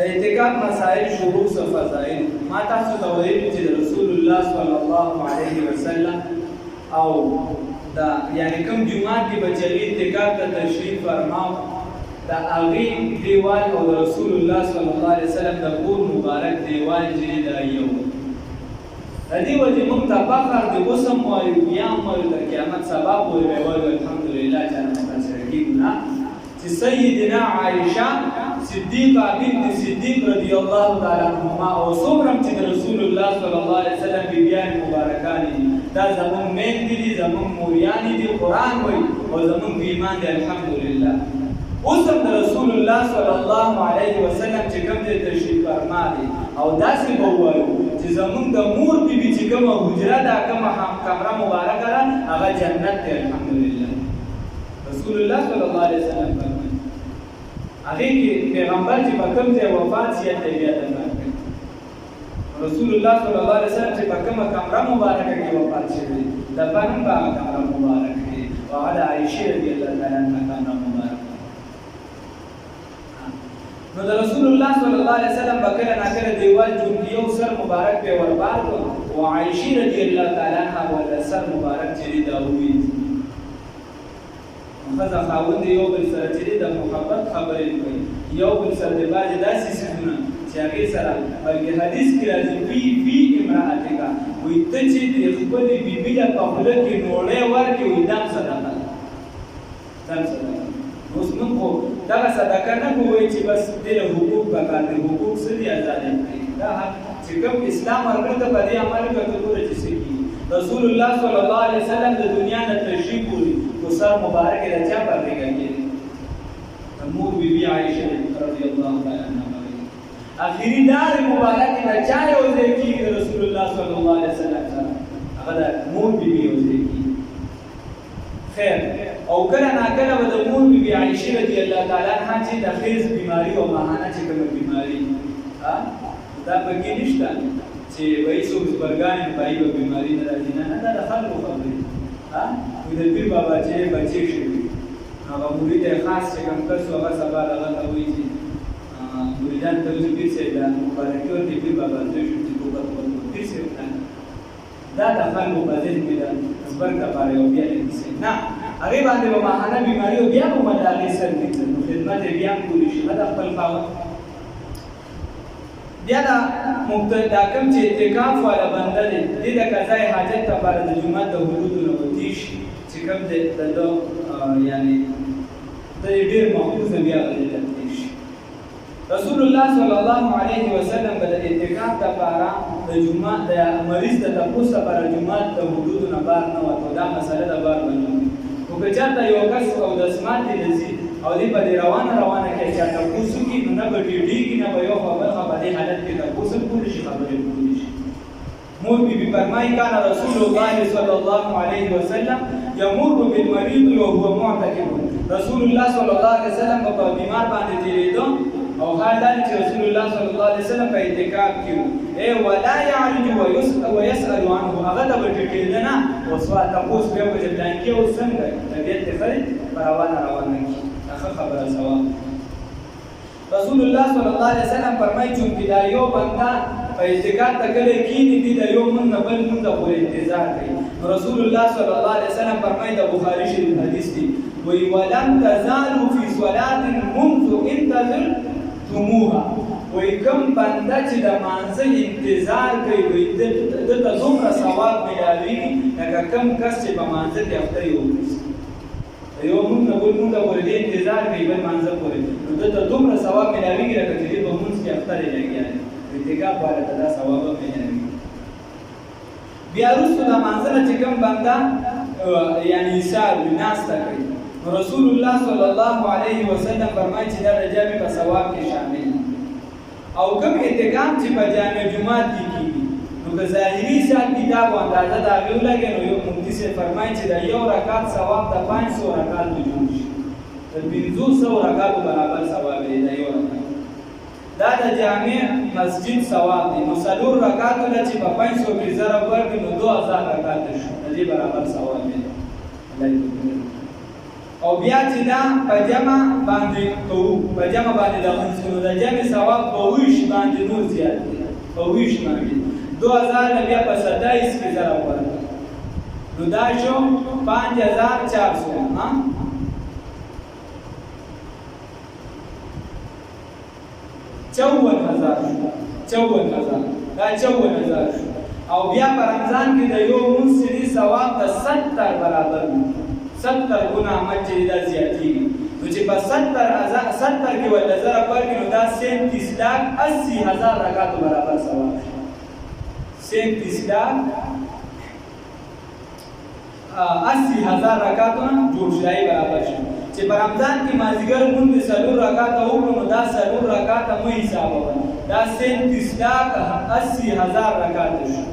اعتکاف مسائل شروع او فضائل ما تاسو ته ویل چې رسول الله صلی الله علیه وسلم او دا یعنی کوم جمعه کې بچی اعتکاف ته تشریف فرماو دا هغه دیوال او رسول الله صلی الله علیه وسلم د کور مبارک دیوال چې دا یو دې وجه موږ ته فخر د وسم او بیا موږ د قیامت سبب وایو الحمدلله چې موږ سره کېږو چې سیدنا عائشه صدیقہ بنت صدیق رضی الله تعالی عنها او څومره چې رسول الله صلی الله علیه وسلم بیان مبارکان دا زمون مین دي زمون موریان دي قران وای او زمون ایمان دي الحمدلله اوسم رسول الله صلی الله علیه وسلم چې کوم دې تشریف فرمایي او داسې وایو چې زمون د مور بیبي چې کومه حجره دا کومه کمره مبارکه ده هغه جنت دی الحمدلله رسول الله صلی الله علیه وسلم فرمایي هغه کې پیغمبر چې په کوم ځای وفات شي ته بیا ده رسول الله صلی الله علیه وسلم چې په کومه کمره مبارکه کې وفات شي د باندې په کمره مبارکه کې او علی عائشه رضی الله تعالی عنها کمره مبارکه نو د رسول الله صلی الله علیه وسلم بکره ناکره دیوال جوړ یو سر مبارک په وربار او عائشه رضی الله تعالی عنها ول سر مبارک چې دا وی خزه خاوند یو بل سره چې د محبت خبرې کوي یو بل سره د باج داسې سونه چې هغه سره بلکې حدیث کې راځي فی امراتک وي ته چې د خپل بیبي د په کې نوړې ورکې وي دم صدقه اوس موږ دا صدقه نه کوي چې بس د حقوق پکاره حقوق سړي آزاد دي دا چې کوم اسلام ورته په دې عمل کې ټول چې سکی رسول الله صلی الله علیه وسلم د دنیا نه تشریف وړي او سر مبارک راځه پر لګي مور بیبي عائشه رضی الله تعالی عنها اخیری دار مبارک نه چا یو ځکه رسول الله صلی الله علیه وسلم هغه مور بیبي یو ځکه خیر او کله ناکله د مور بیبي عائشه رضی الله تعالی عنها چې د خیز بیماری او ماهانه چې کوم بیماری دا پکې نشته چې وایي څو برګان پای په بیماری نه راځي نه دا د خلکو خبرې وي د پیر بابا چې بچی شي هغه مرید خاص چې کوم کس هغه سبا هغه ته وایي چې مریدان ته وایي پیر سي دا مبارکي ورته پیر بابا ته شي چې توبه وکړي پیر سي دا د خلکو په ذهن کې دا صبر کفاره او بیا دې نه هغه باندې به ماهانه بیماری او بیا په مداري سر دي خدمت بیا کولی شي دا خپل خاوند بیا دا مبتدا کوم چې اعتکاف والا بنده دې د قضای حاجت لپاره د جمعه د حدود نه وتی شي چې کوم دې د یعنی د ډېر محفوظ بیا غلي شي رسول الله صلی الله علیه وسلم د اعتکاف لپاره د جمعه د مریض د تپوس لپاره جمعه د حدود نه بار نه وته دا مسله د بار باندې او که چاته یو کس او د اسمان دې لذي او دې په روانه کې چې تاسو کې نه بډېږي کې نه یو خبره په دې حالت کې تاسو پوری شي خبرې پوری شي مور بي فرمایي کان رسول الله صلی الله علیه وسلم یمر بالمريض وهو معتکف رسول الله صلی الله علیه وسلم په بیمار باندې تیریدو او حال دا چې رسول الله صلی الله علیه وسلم په اعتکاف کې اے ولا يعرج ويسأل عنه هغه د بډېدنه او سوال تاسو به په ځان کې او څنګه طبيعت فرد روانه کی خبره سوا رسول الله صلی الله علیه وسلم فرمایي چې دا یو بندا په اعتکاف تکلې کینی دي دا یو من بل من د پورې انتظار کوي رسول الله صلی الله علیه وسلم فرمایي د بخاری شریف حدیث دی وی ولم تزالوا فی صلاه منذ انتظرتموها وی کوم بندا چې د مانځه انتظار کوي وی د دومره ثواب ملایوي لکه کوم کس چې په مانځه کې هفته یو یو موږ نه ګورو دا ورته انتظار کوي بل منځ پورې نو ته دومره ثواب ملایوي راکړي چې په موږ کې اختر لګي اعتکاف والا دا ثواب ملایوي بیا رسول الله منځله چې کوم بندا یعنی حساب ناس کوي رسول الله صلی الله علیه وسلم فرمایي چې دا رجابي په ثواب کې شامل او کوم اعتکاف چې په جامع جمعات کې کیږي نو که ظاهري حساب کتاب او اندازه دا غو لګي نو یو مفتی سے فرمایي چې دا یو رکعت ثواب د 500 رکعات جوړ شي د 500 رکعات برابر ثواب دی دا یو رکعت دا د جامع مسجد ثواب دی نو څلور رکعات چې په 500 کې ضرب ورکړي نو 2000 رکعات شي د دې برابر ثواب دی او بیا چې دا په جمع باندې کوو په جمع باندې دا منځو د جمع ثواب په ویش باندې نور زیات دی په ویش باندې 2000 بیا په 27 کې ضرب ورکړه نو دا شو 5400 ها 54000 دا 54000 او بیا په رمضان کې د یو منصري ثواب د 70 برابر 70 ګونه عمل چې دا زیاتېږي نو چې په 70 کې ول زره پرګي نو دا 37,80,000 رکعات برابر ثواب 37,80,000 رکعاتونه جوړ شي برابر شي چې په رمضان کې مازیګر مونږ 4 رکعات وکړو نو دا 4 رکعات مو حساب وکړو دا 37,80,000 رکعات شي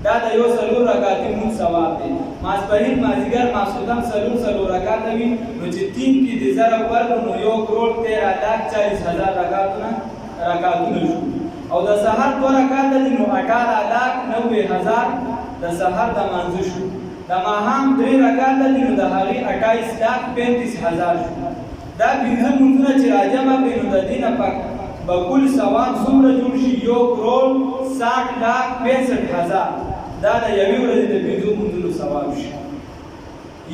دا د یو 4 رکعات مون ثواب دی ماسپهین مازیګر ماسودم 4 رکعات وي نو چې 3 کې د زره ورکړو نو 1,13,40,000 رکعاتونه شو او د سحر 2 رکعات دي نو 18,90,000 د سحر د منځ شو د ماهام 3 رکعات دي نو د هغې 28,35,000 شو دا پنځه منځونه چې راجمع کړي نو د دینه پاک به کل ثواب څومره جوړ شي 1,60,65,000 دا د یوې ورځې د پنځو منځونو ثواب شي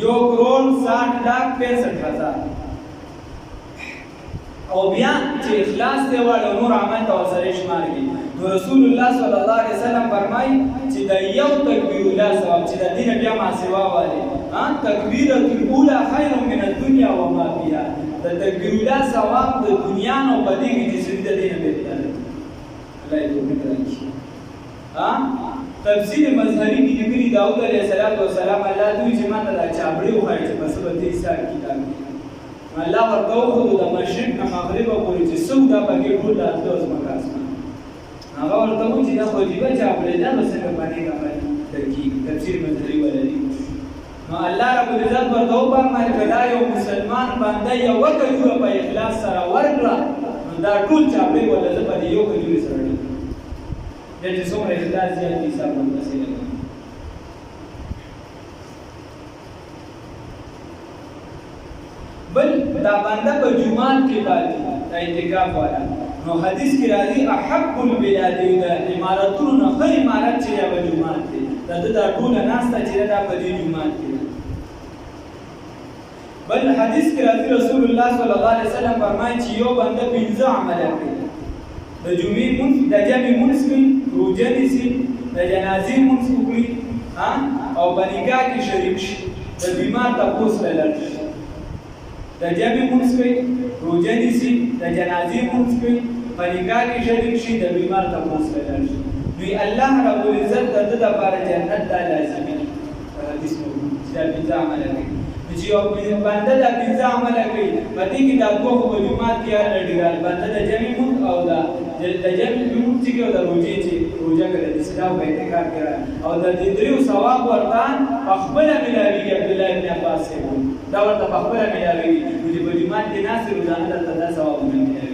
1,60,65,000 او بیا چې اخلاص دی واړو نور عمل ته ورسره شمار کړي نو رسول الله صلی الله علیه وسلم فرمایي چې د یو تکبیر الله ثواب چې د دین بیا ما سوا والي تکبیرة الاولى خیر من الدنيا وما فيها د تکبیر الله ثواب د دنیا نو بدی کې چې د دین به دی الله دې وکړي تفسیر مظهری کې لیکلي داوود علیه السلام الله دوی چې ماته دا چابړي وایي چې بس به دې سار کتاب الله ورته خو د مشرق نه مغرب پورې چې سودا پکې ټول د دوز مکاس هغه ورته و چې دا خو دې بچا په دا بس په باندې کومه ترکیب تفسیر مظهری ولري نو الله رب العزت ورته و باندې کدا یو مسلمان باندې یو وکړو په اخلاص سره ورکړه دا ټول چابړي ولله په یو کجوري سره دي چې څومره اخلاص یې حساب ورته بل دا بنده په جمعات کې باندې د اعتکاف والا نو حدیث کې راځي احب البلاد د اماراتونو نه خیر امارات چې په جمعات کې دا ټول ناسته چې دا په دې جمعات کې بل حدیث کې راځي رسول الله صلی الله علیه وسلم فرمایي چې یو بنده 15 عمل کوي د جمعې مونږ د جمعې مونږ کوي روزه نیسي د جنازې مونږ کوي او په نکاح کې شریک شي د بیمار تپوس لاله د جمعې مونږ کوي روزه نیسي د جنازې مونږ کوي په نکاح کې شریک شي د بیمار تپوس لاله نو الله رب العزت د دې لپاره جنت د لازمي حدیث مو چې د عمل کوي چې یو بنده د 15 عمل کوي په دې کې د دوه په جمعات کې لړګال بنده د جمعې مونږ او د جمعې مونږ چې د روزه چې روزه کوي د اسلام په اعتکاف کې او د دې دریو ثواب ورته خپل ملاوي عبد الله بن عباس دا ورته خپل ملاوي چې په جمعات کې ناس روزانه د ثواب ملاوي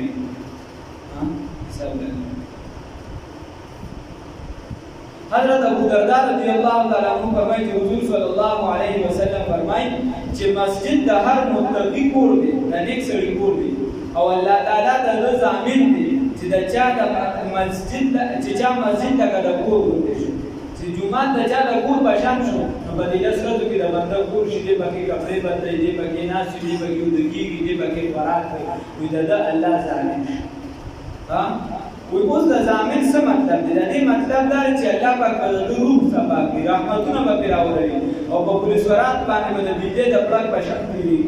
حضرت ابو درداء رضی الله تعالی عنہ فرمایي چې حضور صلی الله علیه وسلم فرمایي چې مسجد د هر متقی کور دی د نیک سړي کور دی او الله تعالی د ضامن دی چې د چا د مسجد چې چا مسجد د کور دی چې جمعه د چا د کور بشان شو نو په دې سره کې د بنده کور شي دی پکې کپڑے بدلې دی پکې ناس دی پکې ودګيږي دی پکې خوراک کوي د الله ضامن وي اوس د ضامن څه مطلب دی؟ د دې مطلب دا چې الله پاک به د روح صفا کړي رحمتونه به پرې راولي او په پولیسورات باندې به د بجلی د پړک په شک کړي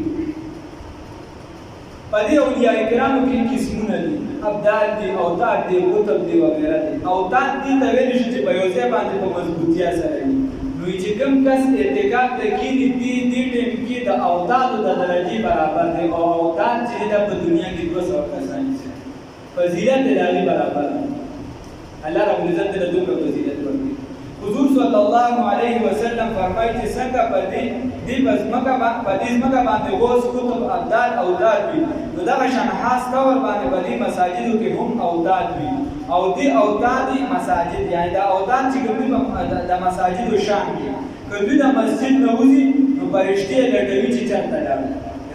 په دې اولیاء کرامو کې قسمونه دي ابدال دي اوتاد دي رتب دي وغیره دي اوتاد دي ته ویل شي چې په یو ځای باندې په مضبوطیا سره دي نو چې کوم کس اعتکاف کوي دې ټیم کې د اوتادو د درجه برابر دي او اوتاد چې د دنیا کې 200 کسان دي فضیلت دې برابر الله رب العزت دې دومره فضیلت ورکړي حضور صلی الله علیه وسلم فرمایي چې څنګه په دې بس مکه باندې غوث کتب ابدال اولاد وي نو دغه شان خاص طور باندې په دې مساجدو کې هم اولاد وي او دې اولاد مساجد یعنی دا اولاد چې کوم د مساجدو شان دي کله د مسجد نه وځي نو پرشتي لټوي چې چرته لاړ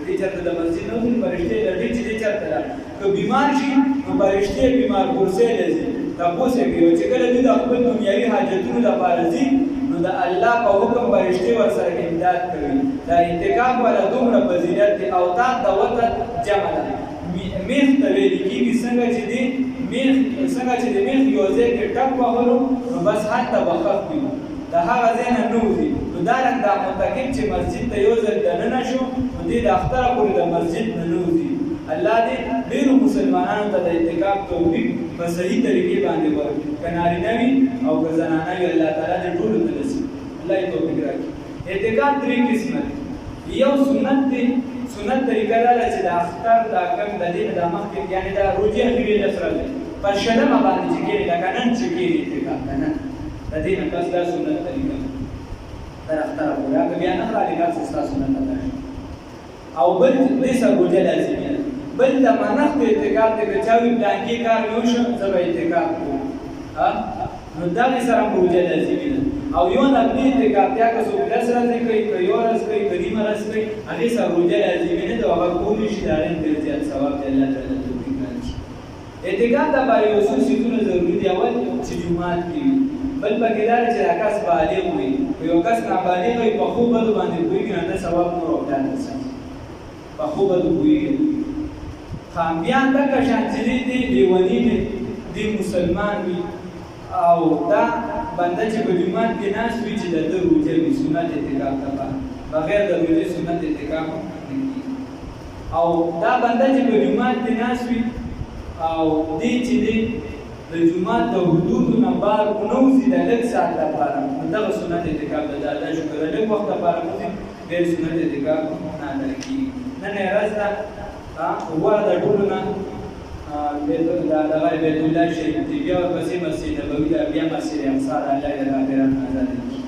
دې چرته د مسجد نه وځي فرشتې لټي چې دې چرته ده که بیمار شي نو فرشتې بیمار کورسۍ لځي تاسو یې کوي چې کله دې د خپل دنیوي حاجتونو لپاره ځي نو د الله په حکم فرشتې ورسره امداد کوي دا اعتکاف ولا دومره فضیلت دی او تا د وطن جمع ده میخ ته ویل کېږي څنګه چې دی میخ یو ځای کې ټپ وهلو نو بس هلته به ښخ وي د هغه ځای نه نه وځي نو دارنګ دا متقب چې مسجد ته یو ځل دننه شو نو دې د اختره پورې د مسجد نه نه وځي الله دې ډېرو مسلمانانو ته د اعتکاف توفیق په صحیح طریقې باندې ورکړي که نارینه وي او که زنانه وي الله تعالی دې ټولو ته نصیب الله یې توفیق راکړي اعتکاف درې قسمه دی یو سنت دی سنت طریقه دا ده چې د اختر دا کم د دې نه د مخکې یعنې دا روژې اخري لس ورځې پر شلمه باندې چې کېږي لکه نن چې کېږي اعتکاف که نن د دې نه پس دا سنت طریقه ده تر اختره پورې هغه بیا نه خالي کار چې ستا سنت ادا شي او بل دې سره روژه لازمي ده بل د منښت اعتکاف دی که چا وي پلانکي کار مې وشو زه به اعتکاف کوم نو دغې سره هم روژه لازمي ده او یو نفلي اعتکاف بیا که څوک 10 ورځې کوي که یو ورځ کوي که نیمه ورځ کوي هغې سره روژه لازمي نه ده او هغه کولی شي د هغې نه ډېر زیات ثواب دی الله تعالی توفیق راکړي اعتکاف دپاره یو څو څیزونه ضروري دي اول چې جومات کې وي بل پکې دا ده چې دا کس بالغ وي که یو کس نابالغ وي په ښو بدو باندې پوهېږي نو ده ثواب نور او پلان رسوي په ښو بدو پوهېږي خامیان دغه شان چې دی لیوني دی مسلمان وي او دا بنده چې په جومات کې ناست وي چې د ده روژه وي سنت اعتکاف لپاره بغیر د روژې سنت اعتکاف نه کېږي او دا بنده چې په جومات کې ناست وي او دی چې دی د جومات د حدودو نه بار ونه وځي د لږ ساعت لپاره نو دغه سنت اعتکاف د ادا شو که د لږ وخت لپاره وځي بیا سنت اعتکاف نه ادا کېږي نن یې ورځ ده غوره د ټولو نه دغه بیت الله شریف دی بیا ورپسې مسجد نبوي ده بیا مسجد اقصی ده الله یې د کافرانو آزاد کړي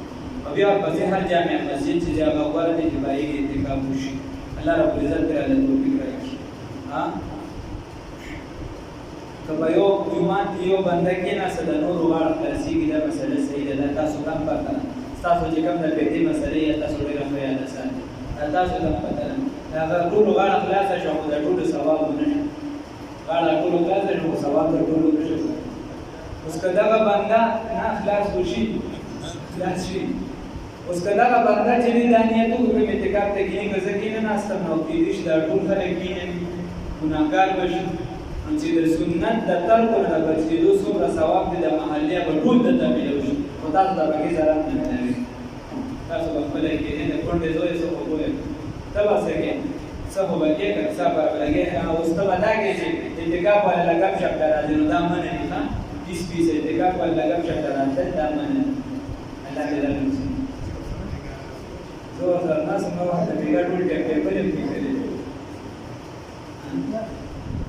او بیا ورپسې هر جامع مسجد چې دی هغه غوره دی چې په هغې کې اعتکاف وشي الله ربالعزت ترې الله توفیق راکړي که په یو جومات کې یو بنده کېناسته د نورو غاړه خلاصېږي دا مسله صحیح ده دا تاسو ته هم پته ده ستاسو چې کوم د فقهې مسلې یا تاسو ډېره ښه یاده ساتئ دا تاسو ته هم پته ده د هغه ټولو غاړه خلاصه شوه خو د ټولو ثواب ونه شي غاړه ټولو خلاصه شوه خو ثواب د ټولو نه شي اوس که دغه بنده نه خلاص وشي خلاص شي اوس که دغه بنده چې دا نیت وکړي اعتکاف ته کښېني که زه کښېنناستم نو کېدای شي دا ټول خلک کښېنوي ګناهګار به شي چې د سنت د ترکو نه د بچېدو څومره ثواب دی د محلې به ټول درته میلاو شي خو تاسو ته پکې ضرر نه میلاوي تاسو به خپله کښېنئ د کونډې زوی څه خو پوهې ته به څه کوې څه خو به کېږه څه به لګې اوس ته به دا کوې چې اعتکاف والا له ګپ شپ ته راځي نو دا منع دي ښه پیس اعتکاف والا له ګپ شپ ته راتلل دا منع دي الله دې راوړي زه ورسره ناست وم نو وخت ته بېګا ټول ټیپلې پرې کړې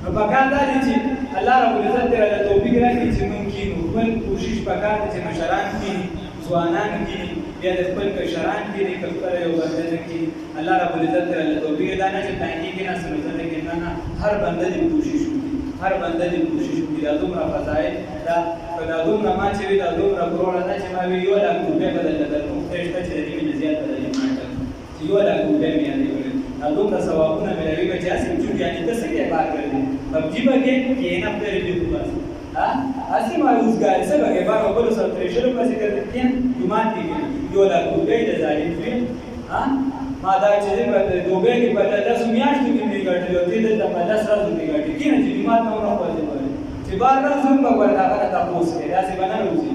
نو پکار دا دی چې الله ربالعزت دې راته توفیق راکړي چې موږ کښېنو خپل کوشش پکار دی چې مشران کښېني ځوانان کښېني بیا د خپل کشران کښېني که خپله یو بنده نه کښېني الله ربالعزت دې راته توفیق دا نه چې تانګې کښېناستم نو زه نه کښېنم نه هر بنده دې کوشش وکړي هر بنده دې کوشش وکړي دا دومره فضایل دا که دا دومره ما چې وي دا دومره کروړه ده چې ما وي 1 لاک روپۍ به درته درکوم خدای شته چې د دې نه زیات به درته ماټم چې 1 لاک روپۍ مې یادې کړې دا دومره ثوابونه میلاوي که چې هسې وجود یعنې ته څه کې بار کړې پبجي به کې کښېنه پرې دې بس هسې مایوسګاري څه به کې بار به بلو سره پرېشلو پسې که کښېن جومات کې کښېنه 1 لاک روپۍ د ظالم شوې ما دا چې په دوبۍ کې په 10 میاشتو کې مې ګټلې او دې دلته په 10 ورځو کې ګټې کښېنه چې جومات نه ورخوځې پرې چې بار ورځ هم به ورته هغه نه تپوس کوې داسې به نه روځي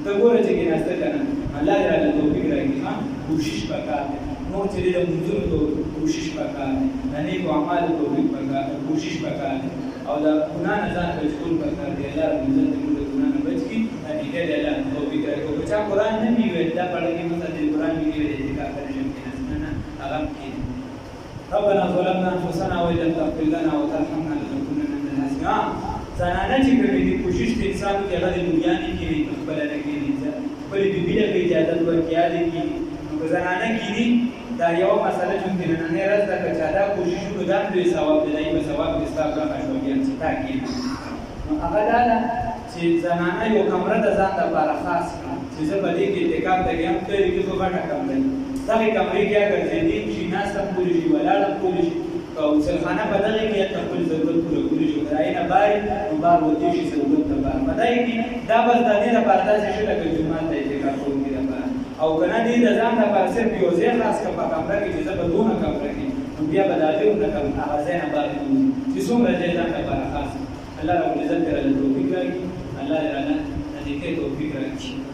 ته ګوره چې کښېناسته که نه الله دې راته توفیق راکړي کوشش پکار دی نور چې د منځونو ته کوشش پکار دی د نیکو اعمالو توفیق پکار دی کوشش پکار دی او د ګناه نه ځان بچول پکار دی الله ربالعزت دې موږ د ګناه نه بچ کړي نتیجه دې الله توفیق راکړي که چا قرآن نه وي ویل دا پړه کې مثلا د قرآن وي ویل اعتکاف ته نشم کښېناستی نه هغه هم کښېني ربنا ظلمنا انفسنا وان لم تغفر لنا وترحمنا لنكونن من الخاسرين زنانه چې کوي د کوشش د انسان کې هغه د دنیا نه کېږي خپل نه کېږي خپلې بیبي له اجازه ورکړي یادې کېږي نو که زنانه کېږي دا یوه مسله چې نننۍ ورځ ده که چا دا کوشش وکړو دا هم لوی ثواب دی دا یې به ثواب دې ستا برخه شوه بیا چې تا کېږي نو هغه دا ده چې زنانه یو کمره د ځان لپاره خاص کړه چې زه په دې کې اعتکاف ته یم خو غټه کمره دغه کمرې کې اگر ځینې چې ناست هم کولی شي ولاړ هم کولی شي او غسلخانه په دغه کې هلته خپل ضرورت پوره کولی شي کرایې نه باري نو بار وتی شي ضرورت ته بار په دغه کې دا بس د دې لپاره داسې شي لکه جومات ته اعتکاف کوونکي لپاره او که نه دې د ځان لپاره صرف یو ځای خاص کړه په کمره کې چې زه به دونه کمره کې نو بیا به د هغې هم لکه هغه ځای نه بار نه وځي چې څومره ځای ځان لپاره خاص الله رب العزت دې راله توفیق راکړي الله دې راله د نیکۍ توفیق راکړي